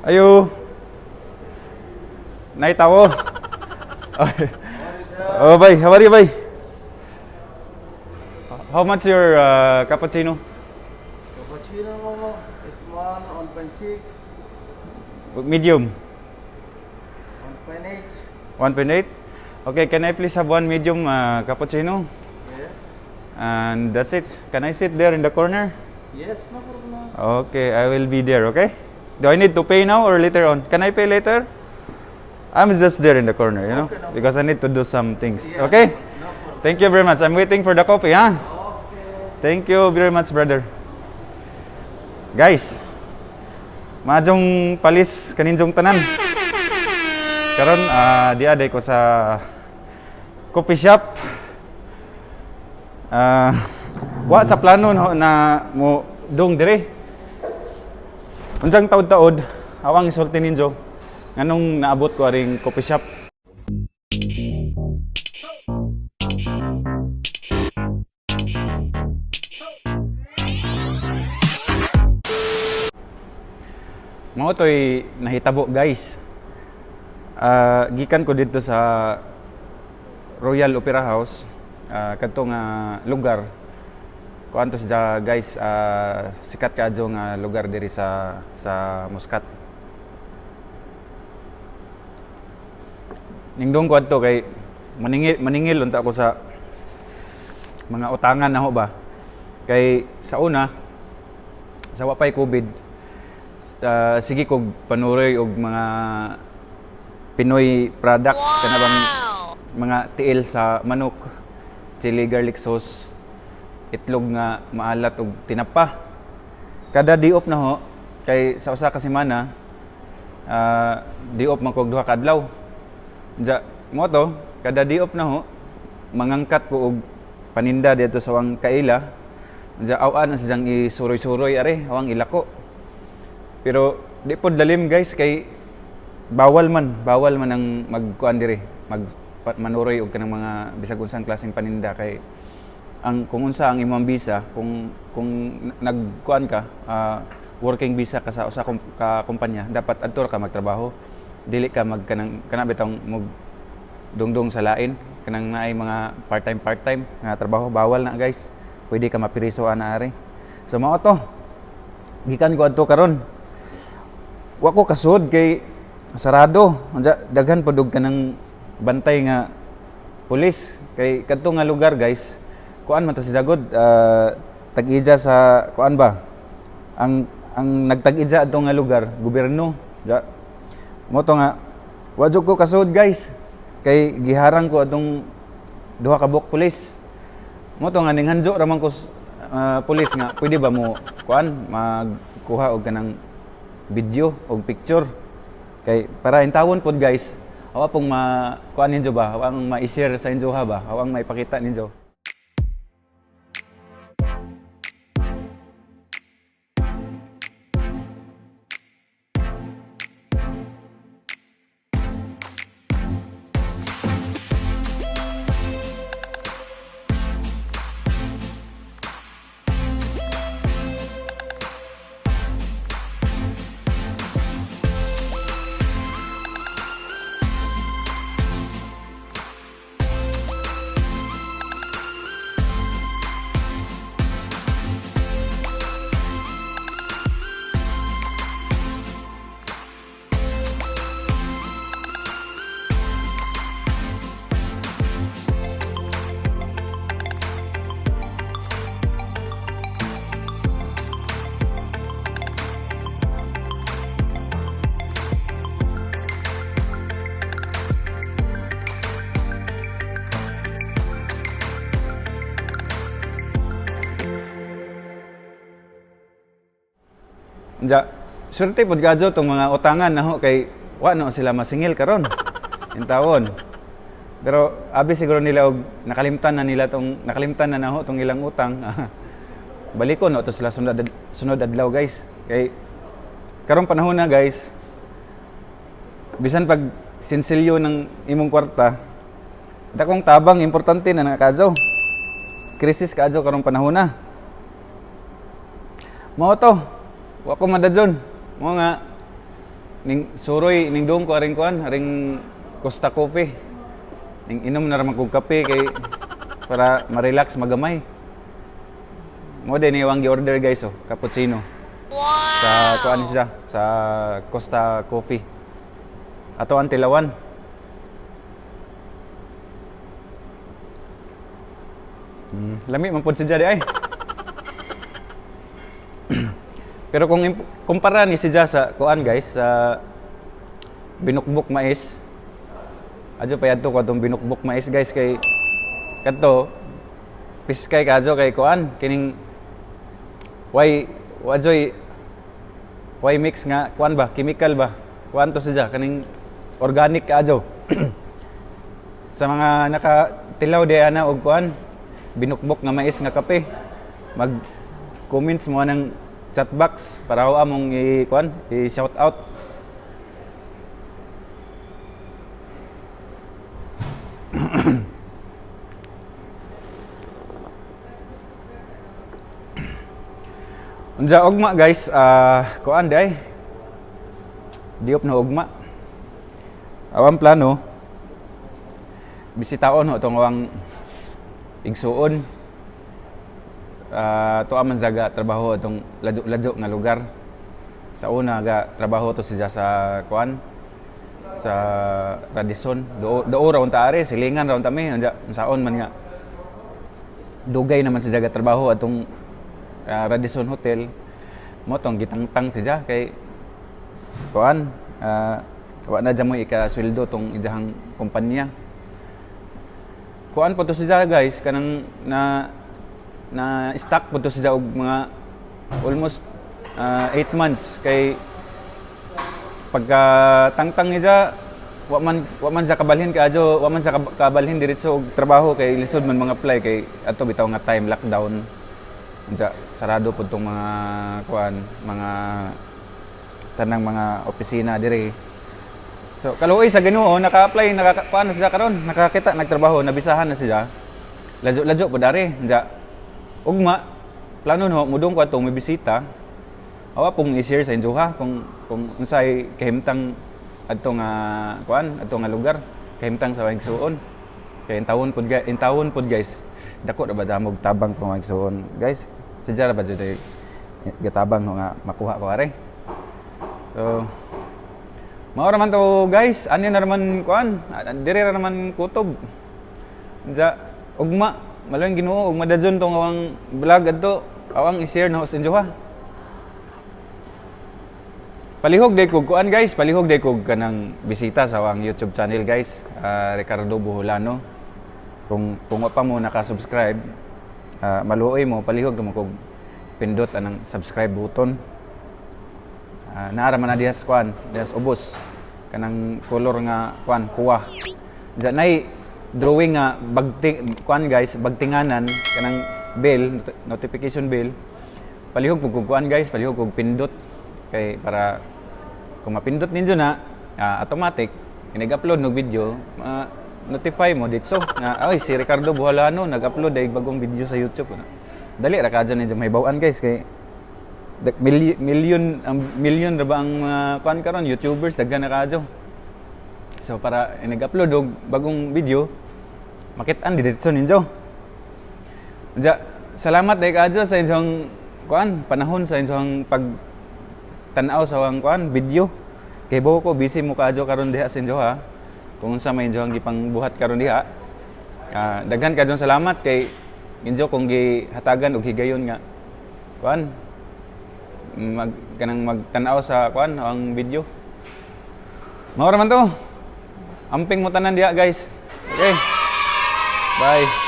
Ayo. Naitawo. Oh, bye. How are you, bye? How much your cappuccino? Cappuccino is 1.6, Medium. 1.8. 1.8. Okay, can I please have one medium cappuccino? Yes. And that's it. Can I sit there in the corner? Yes, no problem. Okay, I will be there, okay? Do I need to pay now or later on? Can I pay later? I'm just there in the corner, you know? Okay, no Because I need to do some things, Yeah, okay? No problem. Thank you very much. I'm waiting for the coffee, huh? Okay. Thank you very much, brother. Guys, majong palis kaninjong tanan. Karon di aday ko sa coffee shop. Wa sa plano no, na mo dong dire. Unsang taod-taod awang isulti ninyo nganong naabot ko aring coffee shop. Mao to'y nahitabo guys. Gikan ko dito sa Royal Opera House, kadto nga lugar. Kuan to siya guys, sikat kaadyo nga lugar diri sa Muscat. Ningdong ko adto kay maningil unta ako sa mga utangan na ho ba. Kay sa una sa wapay COVID, sige kog panuroy og mga Pinoy products, kana bang mga tiil sa manok, chili garlic sauce, itlog nga maalat og tinapa. Kada diop na ho kay sa usa ka semana diop man kog duha ka adlaw. Ja mo to, kada diop na ho mangangkat ko og paninda dito sa wang kaila. Ja awan na siyang isuroy-suroy are, awang ilako. Pero di po dalim guys kay bawal man ang magkuan dire, manuroy og kanang mga bisag unsang klaseng paninda kay ang kung unsa ang imong visa kung nagkuan ka working visa ka sa usa ka kumpanya dapat adto ka magtrabaho, dili ka kana bitong mug dungdong sa lain kanang naay mga part-time nga trabaho, bawal na guys, pwede ka mapiriso ana are. So mao to gikan ko adto karon. Wa ko kasud kay sarado. Daghan pa dug kanang bantay nga pulis. Kay kadto nga lugar guys, kuan man to si Jagod, tag-ija sa kuan ba? Ang nagtag-ija adto nga lugar, gobyerno. Mo to nga wa jud ko kasud guys. Kay giharang ko atong duha ka buk pulis. Mo to nga ninghanjo ra man ko pulis nga pwede ba mo kuan magkuha og kanang video o picture kay para intawon pod guys, awa pong kuan ninyo ba, awang ma-share sa inyo ha ba, awang maipakita ninyo. Ja, surte pod gadyo tong mga utangan na ho kay wa no sila masingil karon. Intawon. Pero abi siguro nila og nakalimtan na na ho tong ilang utang. Balikon no to sila sunod adlaw guys. Kay karong panahon na guys, bisan pag sinsilyo ng imong kwarta, dakong tabang importante na nakaadyo. Krisis kaadyo karong panahon na. Mao to. Wa ko madadyon. Mo nga ning suroy ning dong ko aring kuan, aring Costa Coffee. Ning inom na ramang kog kape kay para ma-relax magamay. Mo din iwang gi-order guys oh, cappuccino. Wow. Sa kuan siya, sa Costa Coffee. Ato ang tilawan. Lami man pud siya di ay. Pero kung kumpara ni siya sa kuan guys sa binukbok mais. Adyo pa yadto ko atong binukbok mais guys kay kadto piskay kadto kay kuan kining why mix nga kuan ba chemical ba kuan to siya kaning organic kadto. Sa mga nakatilaw di ana og kuan binukbok nga mais nga kape mag-comments mo ng chat box para ako among i-shout out. Unsa ugma guys, kuan day. Diop na ugma. Awang plano bisitaon ho tong awang igsuon. To aman zaga trabaho atong ladyo nga lugar. Sa una ga trabaho to siya sa kuan sa Radisson. Do raon ta are silingan raon ta mi anja saon man nga. Dugay naman siya ga trabaho atong Radisson Hotel. Mo tong gitangtang siya kay kuan wa na jamo ika-sweldo tong ijahang kumpanya. Kuan po to siya guys kanang na stock po to siya og mga almost 8 months kay pagka tangtang niya wa man sa kabalhin kaadyo wa man sa kabalhin diretso og trabaho kay lisod man mga apply kay ato bitaw nga time lockdown unsa sarado pud tong mga kuan mga tanang mga opisina dire. So kaluoy sa Ginoo naka-apply kuan siya karon nakakita nagtrabaho nabisahan na siya ladyo pud dari unsa ugma plano no mudong ko atong mibisita awa pong i-share sa inyo ha kung unsay kahimtang adto nga kuan adto nga lugar kahimtang sa Igsuon kay in tawon pud guys dako ra ba damog tabang tong Igsuon guys sadya ra ba jud gatabang nga makuha ko are. So mao ra man to guys ani na naman kuan dire ra naman kutob unsa ugma malang Ginoo ug madadyon tong awang vlog adto awang i-share na sa inyo ha. Palihog day kog kuan guys, palihog day kog kanang bisita sa awang YouTube channel guys, Ricardo Buholano. Kung wa pa mo naka-subscribe, maluoy mo palihog mo kog pindot anang subscribe button. Naara man na dihas kuan, dihas ubos kanang color nga kuan kuha. Diyan nay drawing nga kuan guys, bagtinganan kanang bell, notification bell. Palihog kog kuan guys, palihog kog pindot kay para kung mapindot ninyo na automatic nag-upload ng video notify mo dito nga ay si Ricardo Buholano nag-upload ay bagong video sa YouTube dali ra kadyo ninyo mahibaw-an guys kay million ra ba ang kuan karon YouTubers daghan na kadyo. So para nag-upload og bagong video makit-an dito ninyo. Salamat day kadyo sa inyong kuan panahon sa inyong tanaw sa wang kuan video kay buho ko busy mo kadyo karon diha sa inyo ha kung sa may inyo ang gipang buhat karon diha daghan kadyo salamat kay inyo kung gihatagan og higayon nga kuan kanang magtanaw sa kuan ang video. Mao ra man to amping mo tanan diha guys. Okay, bye.